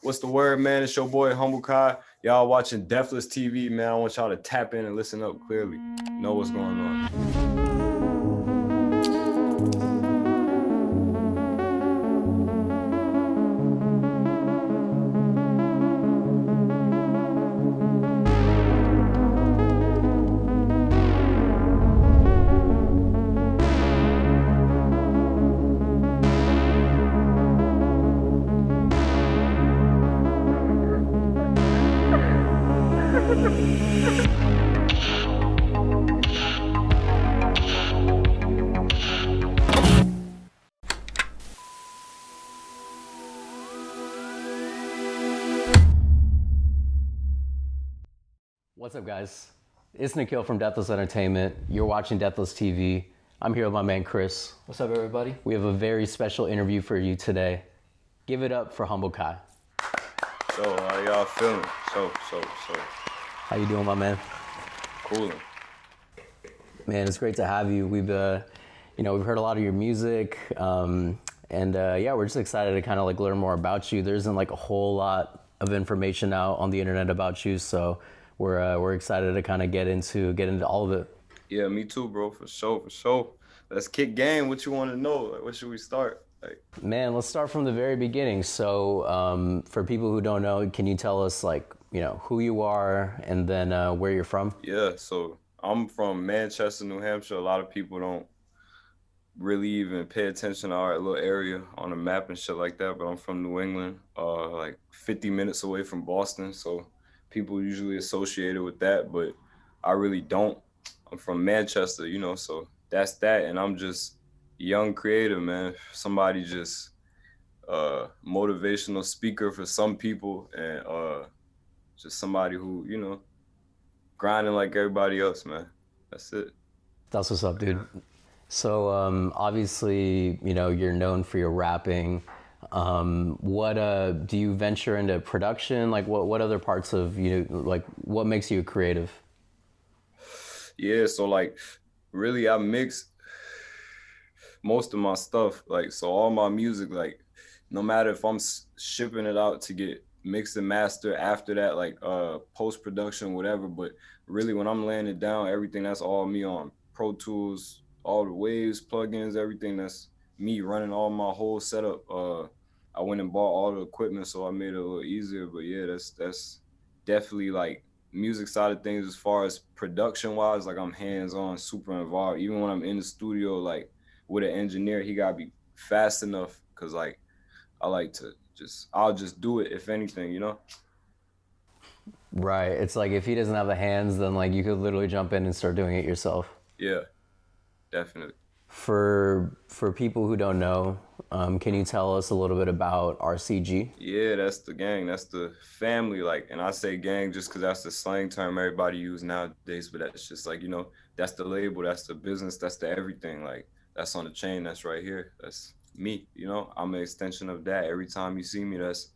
What's the word, man? It's your boy Humble Kye. Y'all watching Deathless TV, man. I want y'all to tap in and listen up clearly. Know what's going on. What's up, guys? It's Nikhil from Deathless Entertainment. You're watching Deathless TV. I'm here with my man Chris. What's up, everybody? We have a very special interview for you today. Give it up for Humble Kye. So, how y'all feeling? So. How you doing, my man? Coolin'. Man, it's great to have you. We've heard a lot of your music, and we're just excited to kind of like learn more about you. There isn't like a whole lot of information out on the internet about you, so we're excited to kind of get into all of it. Yeah, me too, bro. For sure. Let's kick game. What you want to know? Like, where should we start? Man, let's start from the very beginning. So, for people who don't know, can you tell us who you are and then where you're from? Yeah, so I'm from Manchester, New Hampshire. A lot of people don't really even pay attention to our little area on the map and shit like that, but I'm from New England, like 50 minutes away from Boston, so people usually associate it with that, but I really don't. I'm from Manchester, so that's that, and I'm just young creative, man. Somebody just motivational speaker for some people, and just somebody who, grinding like everybody else, man. That's it. That's what's up, dude. So obviously, you're known for your rapping. What do you venture into production? Like what other parts of what makes you a creative? Yeah, so like really I mix most of my stuff. Like, so all my music, like no matter if I'm shipping it out to get mixed and mastered after that, like post-production, whatever, but really when I'm laying it down, everything, that's all me on Pro Tools, all the waves, plugins, everything, that's me running all my whole setup. I went and bought all the equipment, so I made it a little easier. But yeah, that's definitely like music side of things. As far as production wise, like I'm hands-on, super involved. Even when I'm in the studio, like with an engineer, he gotta be fast enough, cause like I like to I'll just do it if anything, Right. It's like if he doesn't have the hands, then like you could literally jump in and start doing it yourself. Yeah, definitely. For people who don't know, can you tell us a little bit about RCG? Yeah, that's the gang, that's the family, like, and I say gang just because that's the slang term everybody use nowadays, but that's just like, that's the label, that's the business, that's the everything, like, that's on the chain, that's right here, that's me, I'm an extension of that. Every time you see me, that's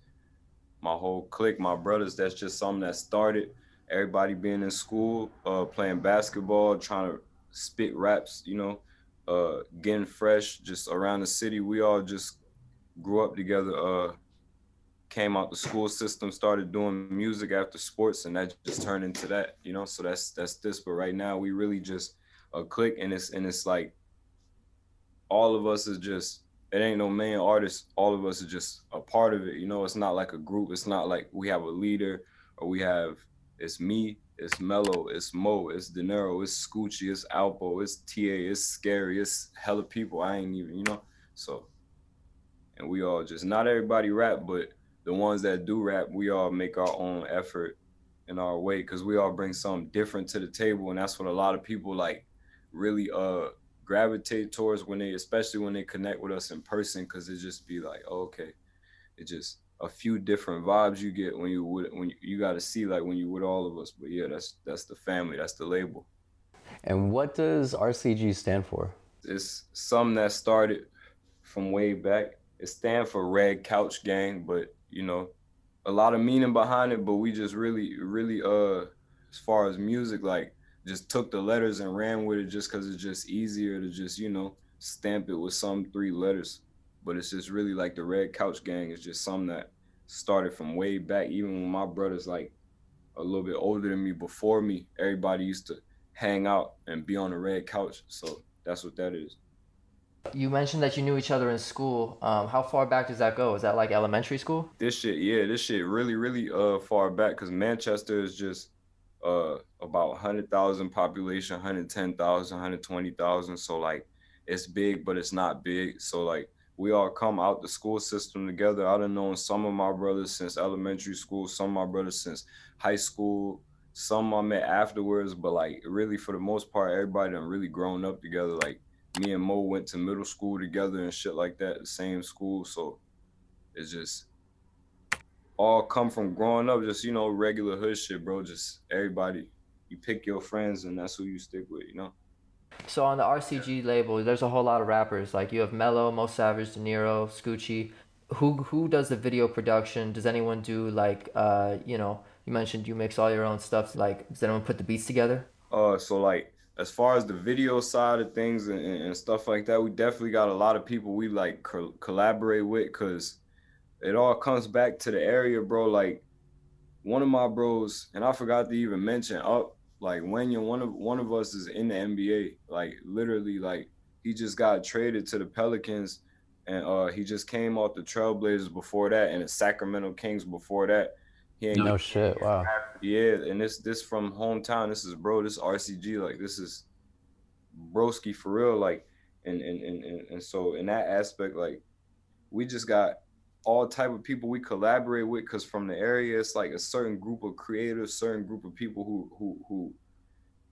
my whole clique, my brothers. That's just something that started, everybody being in school, playing basketball, trying to spit raps, getting fresh, just around the city. We all just grew up together, came out the school system, started doing music after sports, and that just turned into that, so that's this. But right now we really just a clique, and it's like all of us is just, it ain't no main artist, all of us are just a part of it, it's not like a group, it's not like we have a leader, or it's me, it's Melo, it's Mo, it's De Niro, it's Scoochie, it's Alpo, it's TA, it's Scary, it's hella people, I ain't even, so, and we all just, not everybody rap, but the ones that do rap, we all make our own effort in our way, because we all bring something different to the table, and that's what a lot of people like really gravitate towards especially when they connect with us in person, because it just be like, oh, okay, it just a few different vibes you get when you got to see, like when you with all of us. But yeah, that's the family, that's the label. And what does RCG stand for? It's something that started from way back. It stands for Red Couch Gang, but a lot of meaning behind it. But we just really as far as music, like just took the letters and ran with it, just because it's just easier to just stamp it with some 3 letters. But it's just really like the Red Couch Gang is just something that started from way back. Even when my brother's like a little bit older than me, before me, everybody used to hang out and be on the red couch. So that's what that is. You mentioned that you knew each other in school. How far back does that go? Is that like elementary school? This shit really, really far back because Manchester is just about 100,000 population, 110,000, 120,000. So like it's big, but it's not big. So like we all come out the school system together. I done known some of my brothers since elementary school, some of my brothers since high school, some I met afterwards, but like really for the most part, everybody done really grown up together. Like me and Mo went to middle school together and shit like that, the same school. So it's just all come from growing up, just, you know, regular hood shit, bro. Just everybody, you pick your friends and that's who you stick with, you know? So on the RCG label, there's a whole lot of rappers. Like you have Melo, Mosavage, De Niro, Scoochie. Who does the video production? Does anyone do like you mentioned you mix all your own stuff. Like does anyone put the beats together? So like as far as the video side of things and stuff like that, we definitely got a lot of people we like collaborate with because it all comes back to the area, bro. Like one of my bros, and I forgot to even mention up, like when you're one of us is in the NBA, like literally, like he just got traded to the Pelicans, and he just came off the Trailblazers before that, and the Sacramento Kings before that. He ain't No get, shit. Wow. yeah, and this from hometown. This is bro. This RCG, like this is broski for real, like, and so in that aspect, like we just got all type of people we collaborate with because from the area it's like a certain group of creators, certain group of people who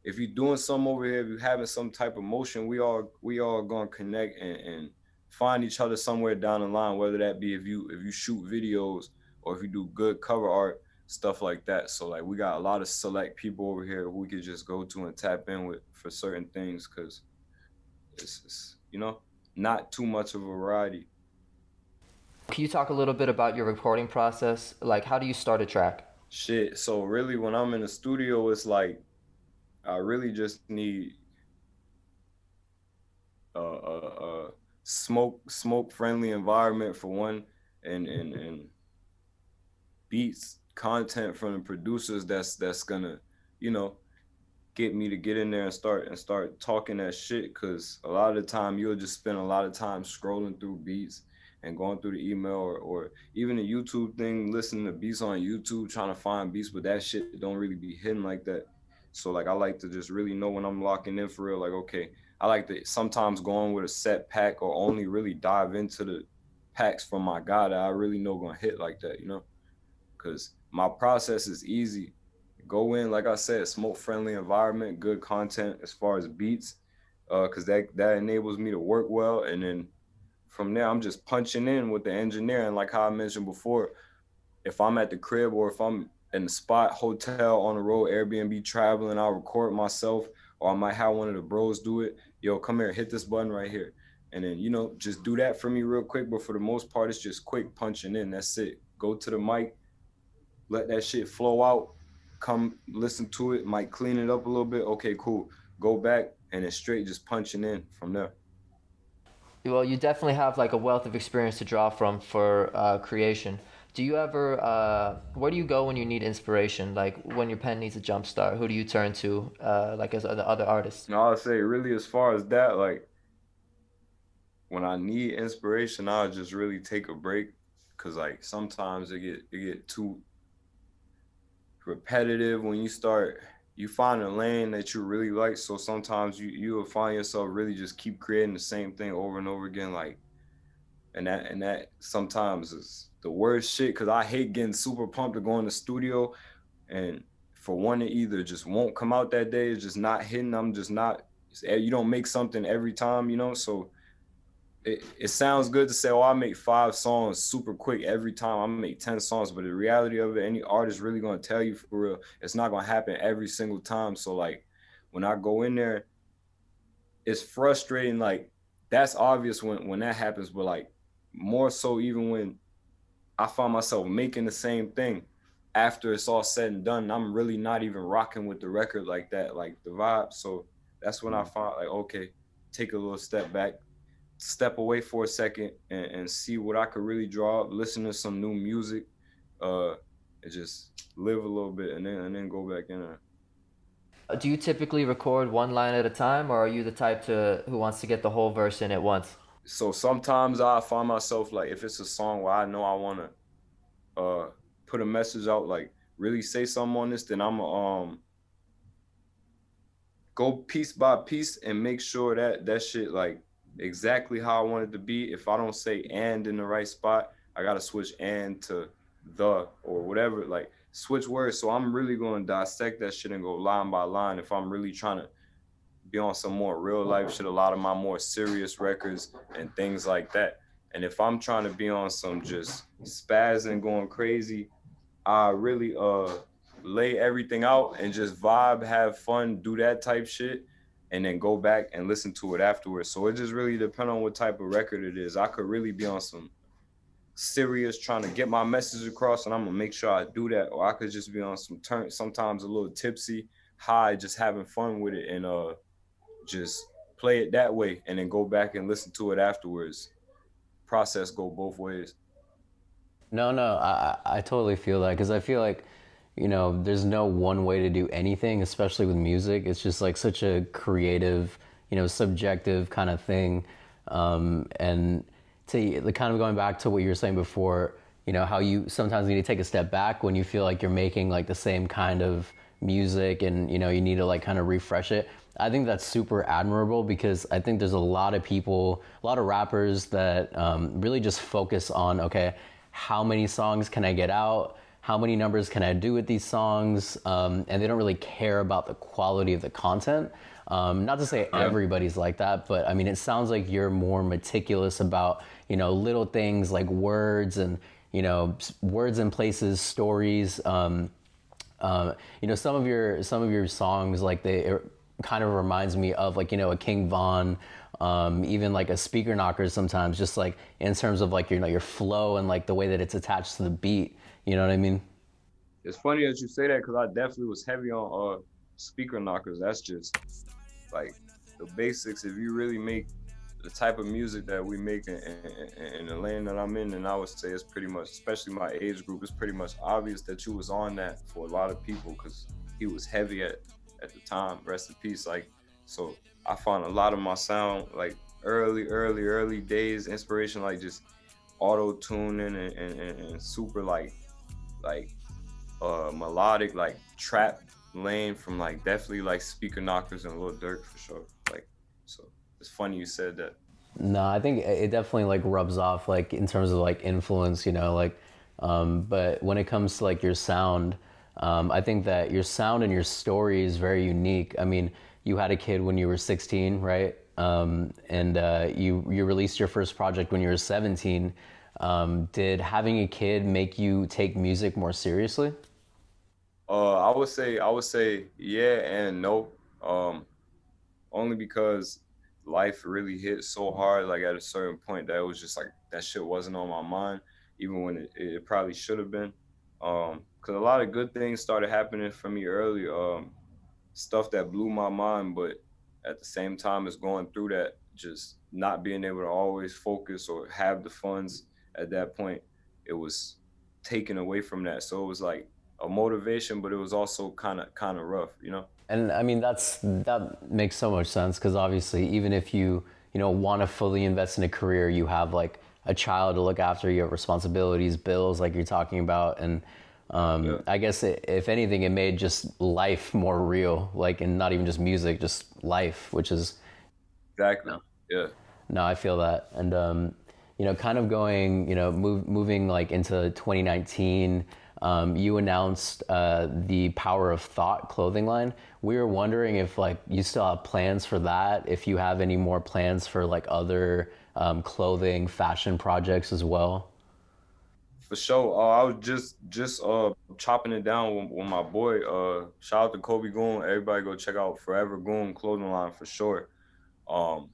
if you're doing something over here, if you're having some type of motion, we all gonna connect and find each other somewhere down the line, whether that be if you shoot videos or if you do good cover art, stuff like that. So like we got a lot of select people over here who we could just go to and tap in with for certain things because it's you know not too much of a variety. Can you talk a little bit about your recording process? Like how do you start a track? Shit. So really, when I'm in the studio, it's like I really just need a smoke friendly environment for one, and beats content from the producers that's gonna you know get me to get in there and start talking that shit because a lot of the time you'll just spend a lot of time scrolling through beats and going through the email or even the YouTube thing, listening to beats on YouTube, trying to find beats, but that shit don't really be hidden like that. So like I like to just really know when I'm locking in for real, like okay, I like to sometimes go on with a set pack or only really dive into the packs from my guy that I really know gonna hit like that, you know? Cause my process is easy. Go in, like I said, smoke friendly environment, good content as far as beats, because that enables me to work well. And then from there, I'm just punching in with the engineer. And like how I mentioned before, if I'm at the crib or if I'm in the spot, hotel, on the road, Airbnb, traveling, I'll record myself, or I might have one of the bros do it. Yo, come here, hit this button right here. And then, you know, just do that for me real quick. But for the most part, it's just quick punching in. That's it. Go to the mic, let that shit flow out, come listen to it, might clean it up a little bit. Okay, cool. Go back and it's straight just punching in from there. Well, you definitely have like a wealth of experience to draw from for creation. Do you ever, where do you go when you need inspiration? Like when your pen needs a jump start, who do you turn to, like as other artists? Now I'll say really as far as that, like when I need inspiration, I'll just really take a break. Cause like sometimes it get too repetitive when you find a lane that you really like. So sometimes you'll find yourself really just keep creating the same thing over and over again. Like and that sometimes is the worst shit because I hate getting super pumped to go in the studio and for one it either just won't come out that day, it's just not hitting. I'm just not you don't make something every time, you know. So it sounds good to say, oh, I make 5 songs super quick every time. I make 10 songs, but the reality of it, any artist really gonna tell you for real, it's not gonna happen every single time. So like when I go in there, it's frustrating. Like that's obvious when that happens, but like more so even when I find myself making the same thing after it's all said and done, I'm really not even rocking with the record like that, like the vibe. So that's when I find like, okay, take a little step back, step away for a second and see what I could really draw up, listen to some new music, uh, and just live a little bit, and then go back in there. Do you typically record one line at a time, or are you the type to who wants to get the whole verse in at once? So sometimes I find myself like, if it's a song where I know I wanna uh put a message out, like really say something on this, then I'm go piece by piece and make sure that that shit like exactly how I want it to be. If I don't say and in the right spot, I gotta switch and to the or whatever, like switch words. So I'm really going to dissect that shit and go line by line if I'm really trying to be on some more real life shit, a lot of my more serious records and things like that. And if I'm trying to be on some just spazzing, going crazy, I really lay everything out and just vibe, have fun, do that type shit, and then go back and listen to it afterwards. So it just really depends on what type of record it is. I could really be on some serious trying to get my message across, and I'm gonna make sure I do that. Or I could just be on some turn, sometimes a little tipsy, high, just having fun with it, and just play it that way, and then go back and listen to it afterwards. Process go both ways. No, no, I totally feel that because I feel like, there's no one way to do anything, especially with music. It's just like such a creative, subjective kind of thing. And to the kind of going back to what you were saying before, how you sometimes need to take a step back when you feel like you're making like the same kind of music and, you need to like kind of refresh it. I think that's super admirable because I think there's a lot of people, a lot of rappers that really just focus on, okay, how many songs can I get out? How many numbers can I do with these songs? And they don't really care about the quality of the content. Not to say everybody's like that, but I mean, it sounds like you're more meticulous about, little things like words and, words and places, stories. Some of your songs, like it kind of reminds me of like, a King Von, even like a Speaker Knocker sometimes, just like in terms of like, your flow and like the way that it's attached to the beat. You know what I mean? It's funny that you say that because I definitely was heavy on Speaker Knockers. That's just like the basics. If you really make the type of music that we make in the lane that I'm in, and I would say it's pretty much, especially my age group, it's pretty much obvious that you was on that for a lot of people because he was heavy at the time. Rest in peace. Like, so I found a lot of my sound like early days inspiration, like just auto tuning and super like melodic like trap lane from like definitely like Speaker Knockers and Lil Durk for sure. Like, so it's funny you said that. No, I think it definitely like rubs off like in terms of like influence, like but when it comes to like your sound, I think that your sound and your story is very unique. I mean, you had a kid when you were 16, right? And you released your first project when you were 17. Did having a kid make you take music more seriously? I would say yeah and no. Only because life really hit so hard, like at a certain point, that it was just like that shit wasn't on my mind, even when it probably should have been. Because a lot of good things started happening for me early. Stuff that blew my mind, but at the same time as going through that, just not being able to always focus or have the funds at that point, it was taken away from that. So it was like a motivation, but it was also kind of rough, you know? And I mean, that makes so much sense because obviously, even if you want to fully invest in a career, you have like a child to look after, you have responsibilities, bills, like you're talking about, and Yeah, I guess if anything, it made just life more real, like, and not even just music, just life, which is exactly. Yeah. no, I feel that, and kind of going, moving like into 2019, you announced the Power of Thought clothing line. We were wondering if like you still have plans for that, if you have any more plans for like other clothing, fashion projects as well. For sure. I was just chopping it down with my boy. Shout out to Kobe Goon. Everybody go check out Forever Goon clothing line for sure. Um,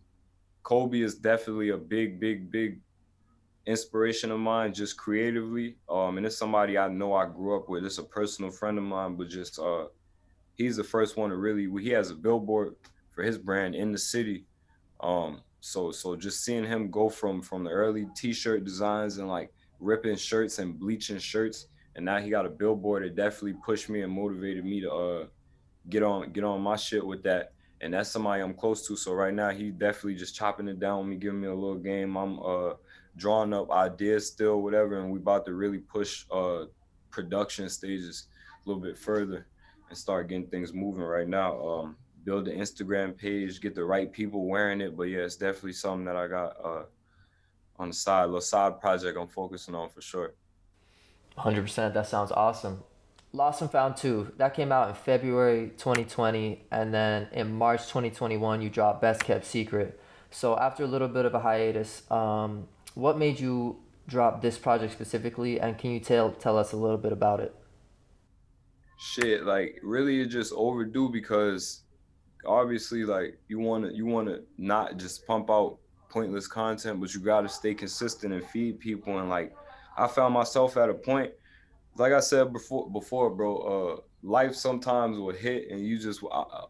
Kobe is definitely a big inspiration of mine, just creatively. And it's somebody I know I grew up with. It's a personal friend of mine, but just he's the first one to really. He has a billboard for his brand in the city. So just seeing him go from the early t-shirt designs and like ripping shirts and bleaching shirts and now he got a billboard. It definitely pushed me and motivated me to get on my shit with that. And that's somebody I'm close to. So right now he definitely just chopping it down with me, giving me a little game. I'm drawing up ideas still, whatever, and we about to really push production stages a little bit further and start getting things moving right now. Build the Instagram page, get the right people wearing it. But yeah, it's definitely something that I got on the side, a little side project I'm focusing on for sure. 100%. That sounds awesome. Lost and Found 2, that came out in February 2020, and then in March 2021, you dropped Best Kept Secret. So, after a little bit of a hiatus, what made you drop this project specifically, and can you tell us a little bit about it? Shit, like really, it's just overdue because obviously, like you wanna not just pump out pointless content, but you gotta stay consistent and feed people. And like, I found myself at a point, like I said before, bro. Life sometimes will hit, and you just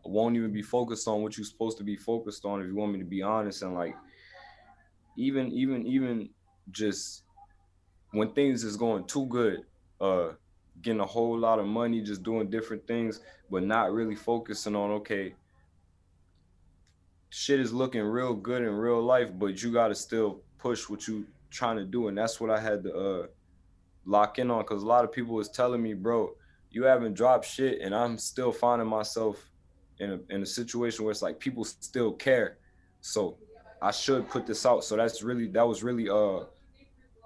won't even be focused on what you're supposed to be focused on. If you want me to be honest, and like even just when things is going too good, uh, getting a whole lot of money, just doing different things, but not really focusing on okay, shit is looking real good in real life, but you gotta still push what you trying to do, and that's what I had to lock in on because a lot of people was telling me, bro, you haven't dropped shit, and I'm still finding myself in a situation where it's like people still care, so I should put this out. So that was really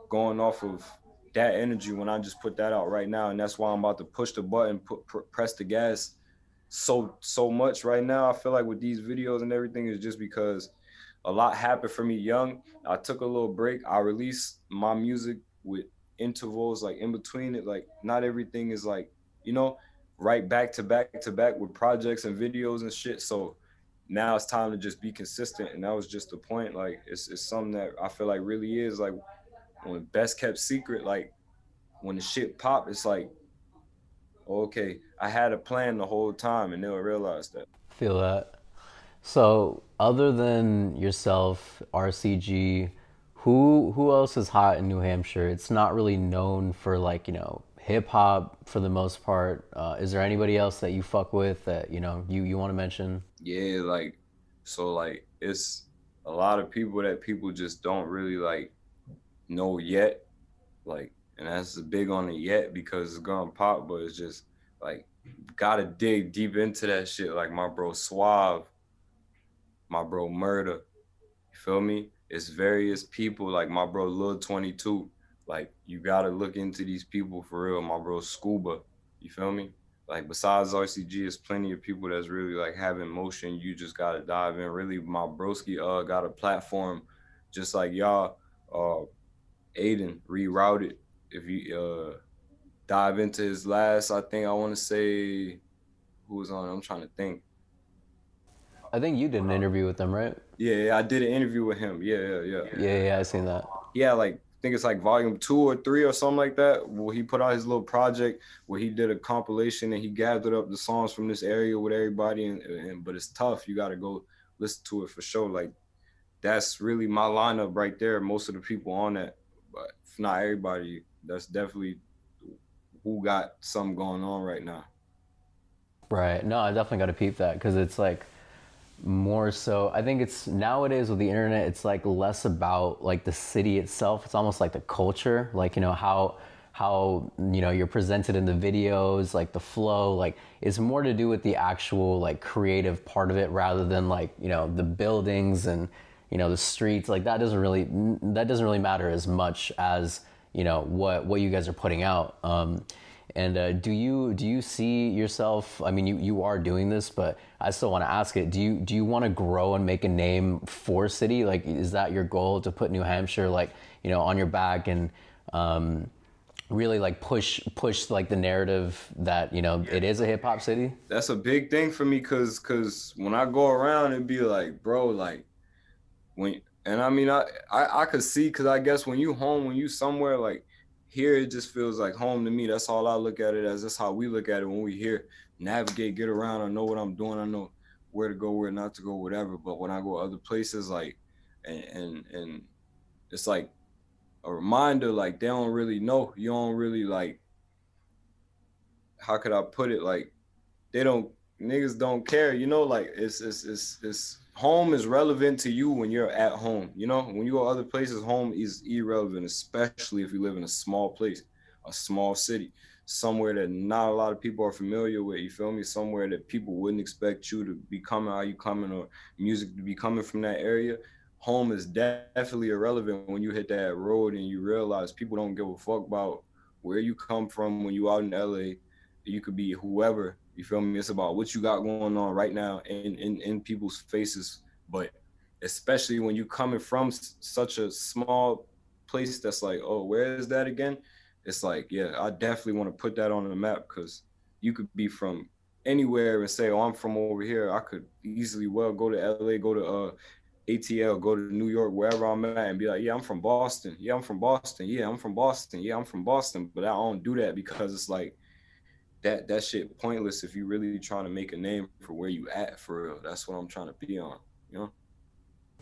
going off of that energy when I just put that out right now, and that's why I'm about to push the button, press the gas so much right now. I feel like with these videos and everything is just because a lot happened for me young. I took a little break. I released my music with intervals like in between it. Like not everything is like, you know, right back to back to back with projects and videos and shit. So now it's time to just be consistent. And that was just the point. Like it's something that I feel like really is like when best kept secret, like when the shit pop, it's like, okay, I had a plan the whole time and they'll realize that. Feel that. So, other than yourself, RCG, who else is hot in New Hampshire? It's not really known for like hip hop for the most part. Is there anybody else that you fuck with that you want to mention? Yeah, like so like it's a lot of people that people just don't really like know yet. Like and that's big on it yet because it's gonna pop, but it's just like gotta dig deep into that shit. Like my bro Suave, my bro Murder, you feel me? It's various people like my bro Lil 22. Like you gotta look into these people for real. My bro Scuba, you feel me? Like besides RCG, there's plenty of people that's really like having motion. You just gotta dive in. Really, my broski got a platform, just like y'all. Aiden rerouted. If you dive into his last, I think I want to say who was on. I'm trying to think. I think you did an interview with them, right? Yeah, I did an interview with him. Yeah. Yeah, I seen that. Yeah, like I think it's like volume 2 or 3 or something like that. Where he put out his little project where he did a compilation and he gathered up the songs from this area with everybody. And but it's tough. You got to go listen to it for sure. Like that's really my lineup right there. Most of the people on that, but if not everybody, that's definitely who got something going on right now. Right. No, I definitely got to peep that because it's like more so. I think it's nowadays with the internet, it's like less about like the city itself. It's almost like the culture, like how you're presented in the videos, like the flow. Like it's more to do with the actual like creative part of it rather than like the buildings and the streets. Like that doesn't really matter as much as what you guys are putting out. And do you see yourself? I mean, you are doing this, but I still want to ask it. Do you want to grow and make a name for city? Like, is that your goal to put New Hampshire like on your back and really like push like the narrative that it is a hip hop city? That's a big thing for me because when I go around and be like, bro, like when and I mean I could see because I guess when you home, when you somewhere like here, it just feels like home to me. That's all I look at it as. That's how we look at it when we here. Navigate, get around. I know what I'm doing. I know where to go, where not to go, whatever. But when I go other places, like and it's like a reminder, like they don't really know. You don't really like how could I put it? Like they don't niggas don't care, you know, like it's home is relevant to you when you're at home, you know. When you go other places, home is irrelevant, especially if you live in a small place, a small city, somewhere that not a lot of people are familiar with, you feel me? Somewhere that people wouldn't expect you to be coming how you coming, or music to be coming from that area. Home is definitely irrelevant when you hit that road and you realize people don't give a fuck about where you come from when you out in LA. You could be whoever, you feel me? It's about what you got going on right now in people's faces. But especially when you coming from such a small place that's like, oh, where is that again? It's like, yeah, I definitely want to put that on the map, because you could be from anywhere and say, oh, I'm from over here. I could easily well go to LA, go to ATL, go to New York, wherever I'm at, and be like, yeah, I'm from Boston. Yeah, I'm from Boston. Yeah, I'm from Boston. Yeah, I'm from Boston. But I don't do that because it's like that shit pointless if you really trying to make a name for where you at for real. That's what I'm trying to be on, you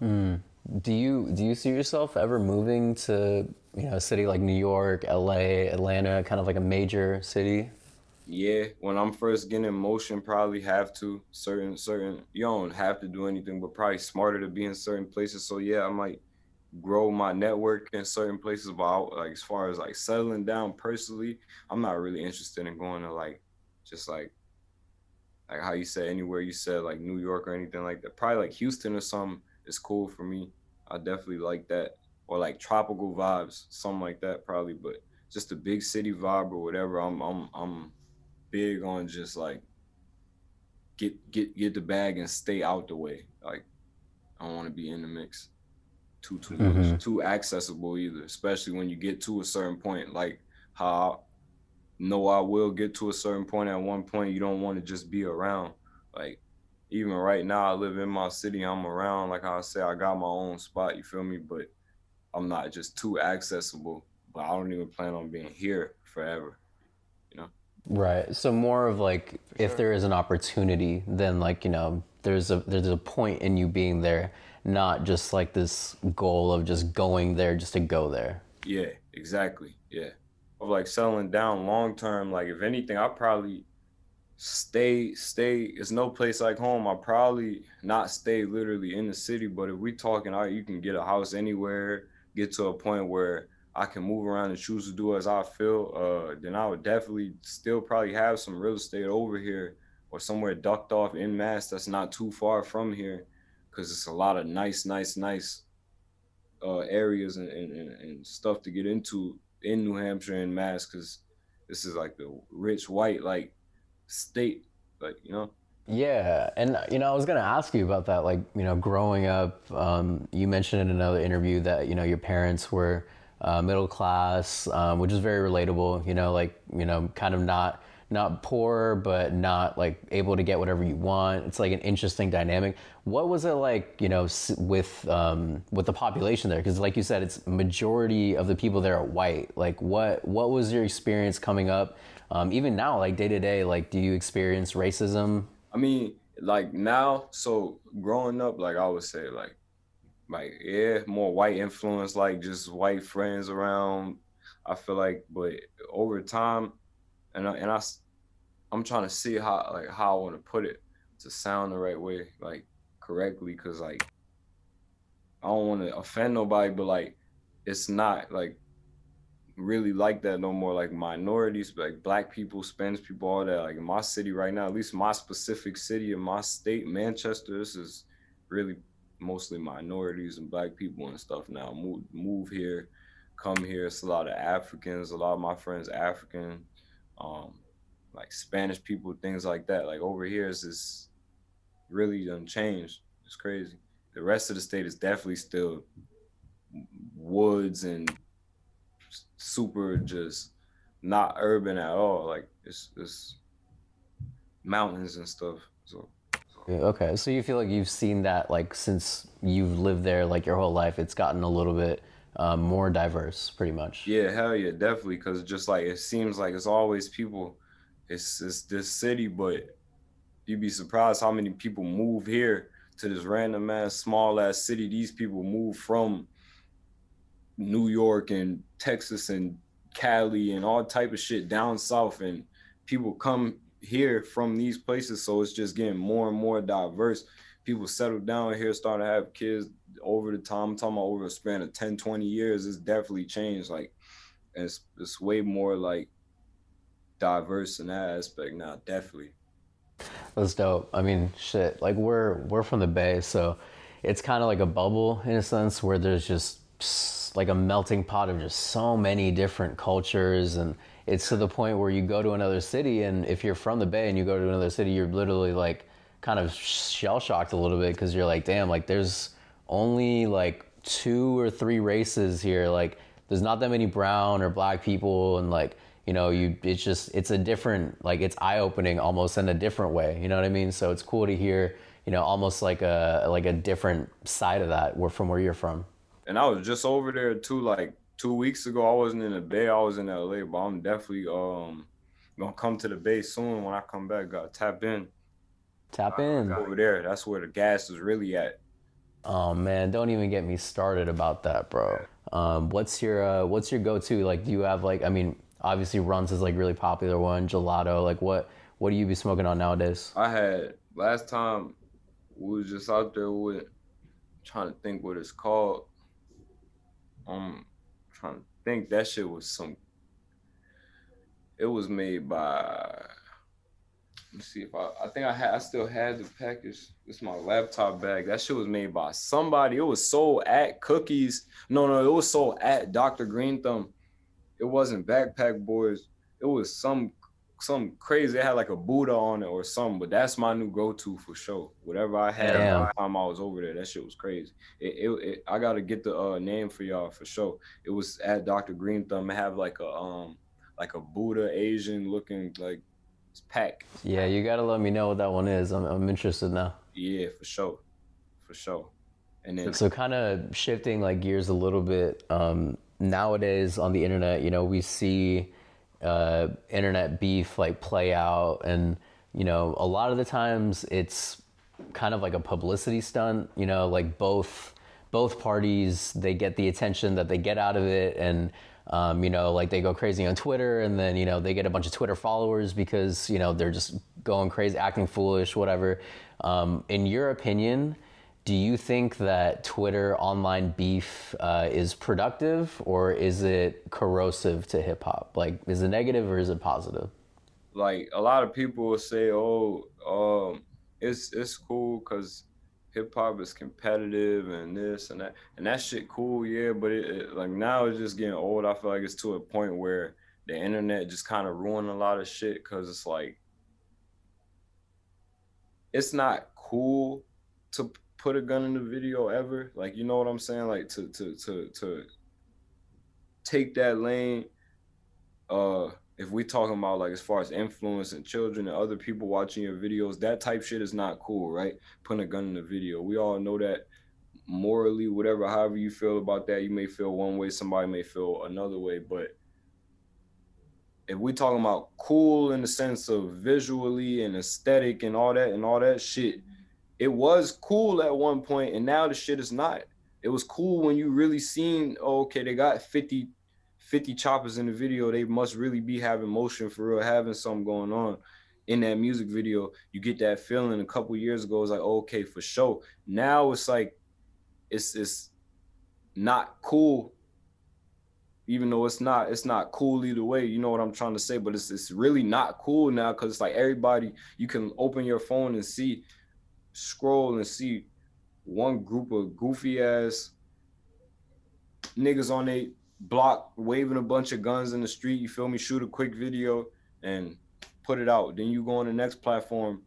know? Do you see yourself ever moving to, a city like New York, LA, Atlanta, kind of like a major city? Yeah, when I'm first getting in motion, probably have to certain you don't have to do anything, but probably smarter to be in certain places. So yeah, I might grow my network in certain places, but like as far as like settling down personally, I'm not really interested in going to like just like how you said anywhere you said like New York or anything like that. Probably like Houston or something is cool for me. I definitely like that. Or like tropical vibes, something like that probably, but just a big city vibe or whatever. I'm big on just like get the bag and stay out the way. Like I don't want to be in the mix too much, too accessible either, especially when you get to a certain point. Like how know I will get to a certain point at one point. You don't want to just be around. Like even right now, I live in my city. I'm around. Like I say, I got my own spot. You feel me? But I'm not just too accessible. But I don't even plan on being here forever. You know? Right. So more of like, For if sure. there is an opportunity, then like, there's a point in you being there, not just like this goal of just going there just to go there. Yeah. Exactly. Yeah. Of like settling down long term. Like if anything, I probably stay. It's no place like home. I probably not stay literally in the city, but if we talking out, you can get a house anywhere, get to a point where I can move around and choose to do as I feel. Then I would definitely still probably have some real estate over here or somewhere ducked off in Mass that's not too far from here, because it's a lot of nice areas and stuff to get into in New Hampshire and Mass, because this is like the rich white like state, like you know. Yeah, and I was gonna ask you about that. Like, growing up, you mentioned in another interview that your parents were middle class, which is very relatable. Like kind of not poor, but not like able to get whatever you want. It's like an interesting dynamic. What was it like, with the population there? Because like you said, it's majority of the people there are white. Like, what was your experience coming up? Even now, like day to day, like do you experience racism? I mean, like now, so growing up, like I would say, like yeah, more white influence, like just white friends around. I feel like, but over time, I'm trying to see how I want to put it to sound the right way, like correctly, because like I don't want to offend nobody, but like it's not like really like that no more. Like minorities, like black people, Spanish people, all that. Like in my city right now, at least my specific city in my state, Manchester, this is really mostly minorities and black people and stuff now. Move here, come here. It's a lot of Africans. A lot of my friends African, um, like Spanish people, things like that. Like over here is this really unchanged. It's crazy. The rest of the state is definitely still woods and super just not urban at all. Like it's mountains and stuff. So Yeah, okay, so you feel like you've seen that like since you've lived there like your whole life, it's gotten a little bit more diverse, pretty much. yeah, hell yeah, definitely. Cause just like it seems like it's always people. It's this city, but you'd be surprised how many people move here to this random ass small ass city. These people move from New York and Texas and Cali and all type of shit down south, and people come here from these places, so it's just getting more and more diverse. People settle down here, start to have kids over the time. I'm talking about over a span of 10, 20 years. It's definitely changed. Like, it's way more like diverse in that aspect now, definitely. That's dope. I mean, shit. Like we're from the Bay, so it's kind of like a bubble in a sense where there's just like a melting pot of just so many different cultures, and it's to the point where you go to another city, and if you're from the Bay and you go to another city, you're literally like kind of shell shocked a little bit because you're like, damn, like there's only like 2 or 3 races here. Like there's not that many brown or black people, and like it's a different, like it's eye opening almost in a different way. You know what I mean? So it's cool to hear almost like a different side of that from where you're from. And I was just over there too, like 2 weeks ago. I wasn't in the Bay, I was in LA, but I'm definitely gonna come to the Bay soon. When I come back, gotta tap in Tap in. over there. That's where the gas is really at. Oh man, don't even get me started about that, bro. What's your go-to? Like, do you have like, I mean, obviously Runs is like really popular one, gelato. Like, what do you be smoking on nowadays? I had last time we was just out there with, trying to think what it's called. Trying to think, that shit was some. It was made by. Let's see if I think I still had the package. It's my laptop bag. That shit was made by somebody. It was sold at Cookies. No, it was sold at Dr. Green Thumb. It wasn't Backpack Boys. It was some crazy. It had like a Buddha on it or something. But that's my new go-to for sure. Whatever I had last time I was over there, that shit was crazy. I gotta get the name for y'all for sure. It was at Dr. Green Thumb. It have like a Buddha Asian looking like pack. Yeah, you gotta let me know what that one is. I'm interested now. Yeah, for sure. And then So kind of shifting like gears a little bit. Nowadays on the internet, we see internet beef like play out, and a lot of the times it's kind of like a publicity stunt. Like both parties, they get the attention that they get out of it, and like they go crazy on Twitter, and then they get a bunch of Twitter followers because they're just going crazy, acting foolish, whatever. In your opinion, do you think that Twitter online beef is productive, or is it corrosive to hip hop? Like, is it negative or is it positive? like a lot of people will say, "Oh, it's cool because hip hop is competitive and this and that shit cool, yeah." But like now it's just getting old. I feel like it's to a point where the internet just kind of ruined a lot of shit because it's like it's not cool to put a gun in the video ever. Like, you know what I'm saying? Like to take that lane. If we talking about like as far as influencing children and other people watching your videos, that type shit is not cool, right? Putting a gun in the video. We all know that morally, whatever, however you feel about that, you may feel one way, somebody may feel another way. But if we talking about cool in the sense of visually and aesthetic and all that shit, it was cool at one point, and now the shit is not. It was cool when you really seen, oh, okay, they got 50 choppers in the video. They must really be having motion for real, having something going on in that music video. You get that feeling. A couple years ago, it's like, oh, okay, for sure. Now it's like, it's not cool, even though it's not cool either way. You know what I'm trying to say? But it's really not cool now because it's like everybody, you can open your phone and scroll and see one group of goofy ass niggas on a block waving a bunch of guns in the street, you feel me, shoot a quick video and put it out. Then you go on the next platform,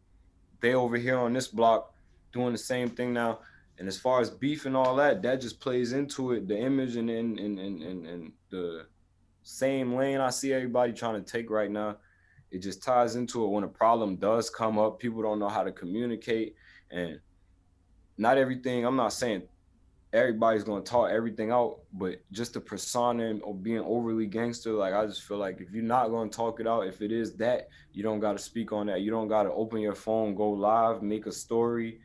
they over here on this block doing the same thing now. And as far as beef and all that, that just plays into it, the image and the same lane I see everybody trying to take right now. It just ties into it. When a problem does come up, people don't know how to communicate. And not everything, I'm not saying everybody's going to talk everything out, but just the persona or being overly gangster, like I just feel like if you're not going to talk it out, if it is that, you don't got to speak on that. You don't got to open your phone, go live, make a story,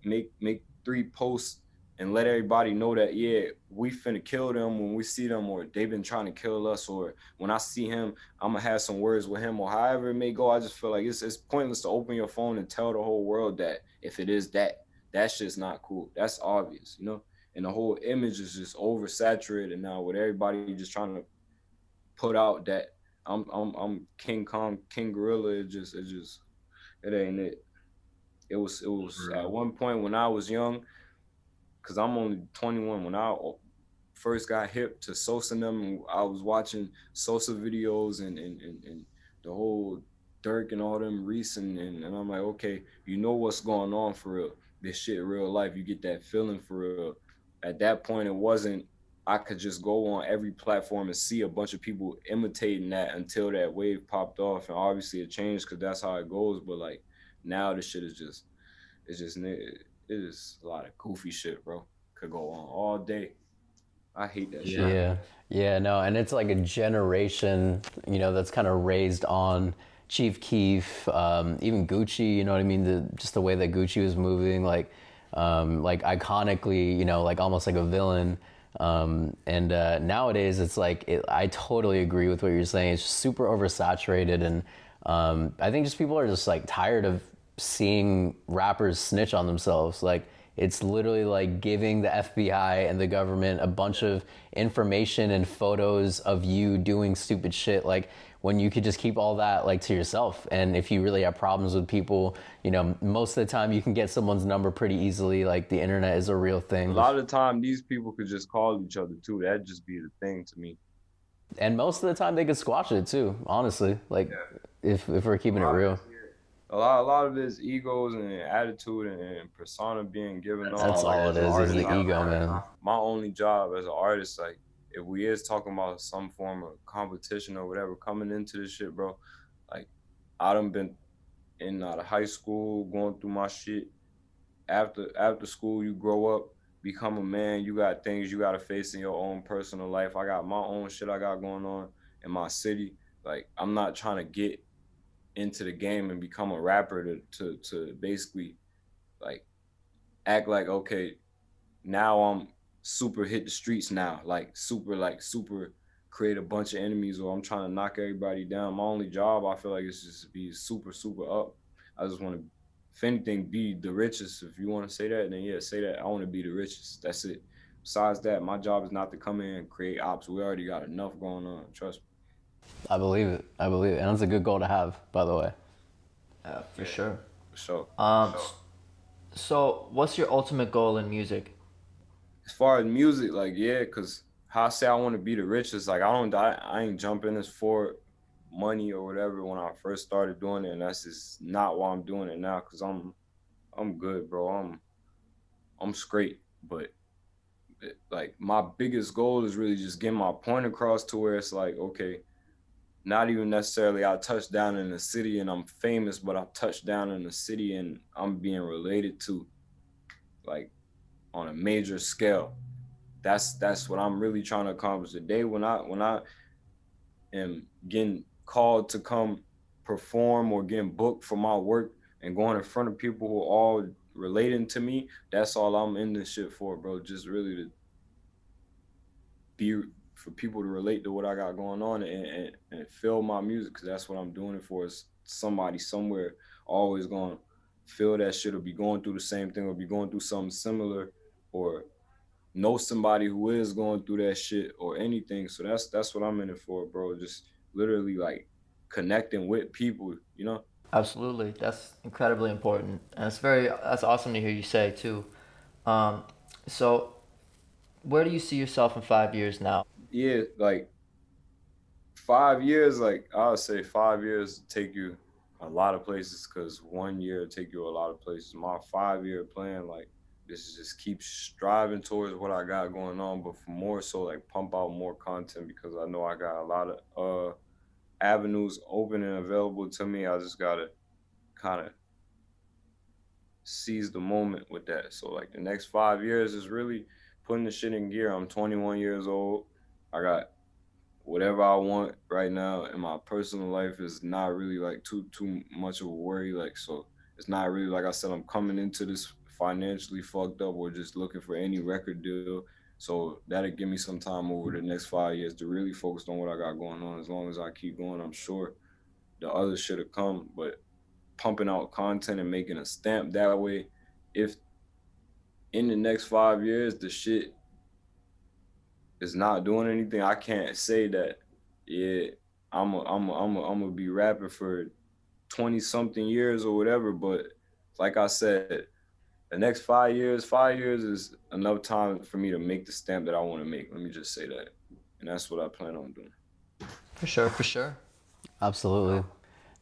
make 3 posts and let everybody know that, yeah, we finna kill them when we see them, or they've been trying to kill us, or when I see him, I'm gonna have some words with him, or however it may go. I just feel like it's pointless to open your phone and tell the whole world that if it is that shit's not cool. That's obvious, you know? And the whole image is just oversaturated now with everybody just trying to put out that I'm King Kong, King Gorilla. It ain't it. It was at one point when I was young, because I'm only 21. When I first got hip to Sosa and them, and I was watching Sosa videos and the whole Dirk and all them Reese, and I'm like, okay, you know what's going on for real. This shit real life. You get that feeling for real. At that point, it wasn't, I could just go on every platform and see a bunch of people imitating that until that wave popped off. And obviously it changed because that's how it goes. But like now, this shit is just, it is a lot of goofy shit, bro. Could go on all day. I hate that shit. Yeah, yeah, no, and it's like a generation, you know, that's kind of raised on Chief Keef, even Gucci. You know what I mean? Just the way that Gucci was moving, like iconically, you know, like almost like a villain. And nowadays, it's like I totally agree with what you're saying. It's super oversaturated, and I think just people are just like tired of seeing rappers snitch on themselves. Like it's literally like giving the FBI and the government a bunch of information and photos of you doing stupid shit. Like when you could just keep all that like to yourself. And if you really have problems with people, you know, most of the time you can get someone's number pretty easily. Like the internet is a real thing. A lot of the time, these people could just call each other too. That'd just be the thing to me. And most of the time they could squash it too, honestly. Like if we're keeping it real. A lot of his egos and attitude and persona being given off. That's all it is the ego, man. My only job as an artist, like if we is talking about some form of competition or whatever coming into this shit, bro, like I done been in and out of high school, going through my shit. After school, you grow up, become a man. You got things you got to face in your own personal life. I got my own shit I got going on in my city. Like I'm not trying to get into the game and become a rapper to basically like act like, okay, now I'm super hit the streets now, like super create a bunch of enemies, or I'm trying to knock everybody down. My only job, I feel like, is just to be super up. I just want to, if anything, be the richest. If you want to say that, then yeah, say that. I want to be the richest. That's it. Besides that, my job is not to come in and create ops. We already got enough going on. Trust me. I believe it. I believe it. And that's a good goal to have, by the way. For sure. For sure. So what's your ultimate goal in music? As far as music, like yeah, cause how I say I want to be the richest, like I ain't jumping this for money or whatever when I first started doing it, and that's just not why I'm doing it now. Cause I'm good, bro. I'm straight, but like my biggest goal is really just getting my point across to where it's like, okay, not even necessarily I touched down in the city and I'm famous, but I touched down in the city and I'm being related to, like, on a major scale. That's what I'm really trying to accomplish. The day when I am getting called to come perform or getting booked for my work and going in front of people who are all relating to me, that's all I'm in this shit for, bro. Just really to be, for people to relate to what I got going on and feel my music, because that's what I'm doing it for. Is somebody somewhere always going to feel that shit, or be going through the same thing, or be going through something similar, or know somebody who is going through that shit or anything. So that's what I'm in it for, bro. Just literally like connecting with people, you know? Absolutely. That's incredibly important. And that's awesome to hear you say too. So where do you see yourself in 5 years now? Yeah, like 5 years, like I would say 5 years take you a lot of places, because 1 year take you a lot of places. My 5 year plan, like, this is just keep striving towards what I got going on, but for more so like pump out more content, because I know I got a lot of avenues open and available to me. I just gotta kind of seize the moment with that. So like the next 5 years is really putting the shit in gear. I'm 21 years old. I got whatever I want right now, and my personal life is not really like too much of a worry. Like, so it's not really, like I said, I'm coming into this financially fucked up or just looking for any record deal. So that'll give me some time over the next 5 years to really focus on what I got going on. As long as I keep going, I'm sure the other shit will come. But pumping out content and making a stamp that way, if in the next 5 years the shit is not doing anything, I can't say that, yeah, I'm gonna be rapping for 20 something years or whatever. But like I said, the next 5 years is enough time for me to make the stamp that I want to make. Let me just say that. And that's what I plan on doing. For sure, for sure. Absolutely.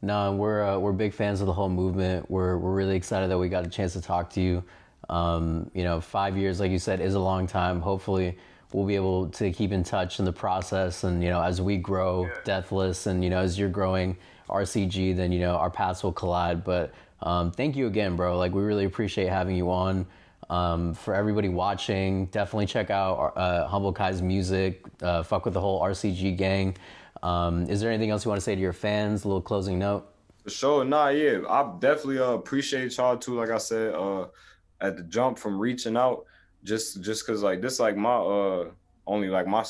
No, we're big fans of the whole movement. We're really excited that we got a chance to talk to you. 5 years, like you said, is a long time. Hopefully, we'll be able to keep in touch in the process. And as we grow Deathless, and as you're growing RCG, then our paths will collide. But thank you again, bro. Like, we really appreciate having you on. For everybody watching, definitely check out Humble Kye's music. Fuck with the whole RCG gang. Is there anything else you want to say to your fans? A little closing note? For sure. Nah, yeah. I definitely appreciate y'all too. Like I said, at the jump from reaching out, just cause like this like my only like my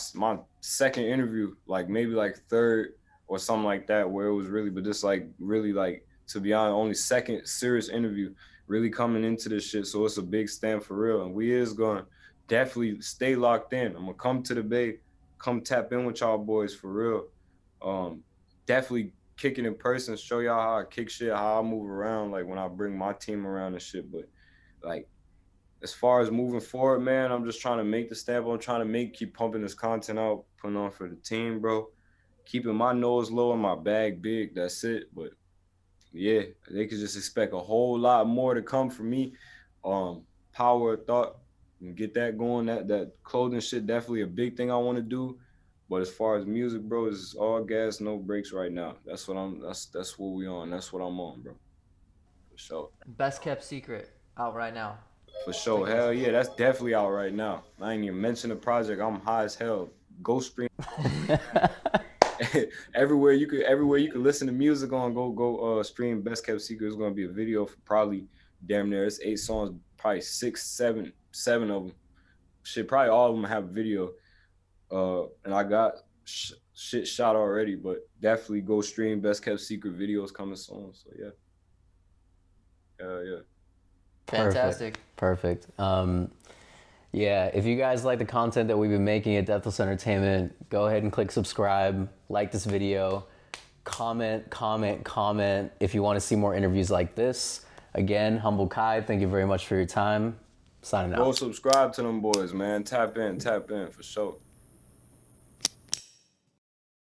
second interview, like maybe like third or something like that, where it was really, but this like really like, to be honest, only second serious interview really coming into this shit. So it's a big stamp for real. And we is gonna definitely stay locked in. I'm gonna come to the Bay, come tap in with y'all boys for real. Definitely kick it in person, show y'all how I kick shit, how I move around, like when I bring my team around and shit. But like, as far as moving forward, man, I'm just trying to make the stamp. I'm trying to keep pumping this content out, putting on for the team, bro. Keeping my nose low and my bag big. That's it. But yeah, they could just expect a whole lot more to come from me. Power of thought, and get that going. That clothing shit definitely a big thing I want to do. But as far as music, bro, it's all gas, no brakes right now. That's what we on. That's what I'm on, bro. For sure. Best kept secret out right now. For sure. Hell yeah, that's definitely out right now. I ain't even mention the project. I'm high as hell. Go stream everywhere you could listen to music on. Go stream Best Kept Secret. It's gonna be a video for probably damn near it's 8 songs, probably 6, 7 of them. Shit, probably all of them have a video. And I got shit shot already, but definitely go stream Best Kept Secret videos coming soon. So yeah. Yeah. Fantastic. Perfect. Yeah, if you guys like the content that we've been making at Deathless Entertainment, go ahead and click subscribe, like this video, comment if you want to see more interviews like this. Again, Humble Kye, thank you very much for your time. Signing out. Go subscribe to them boys, man. Tap in for sure.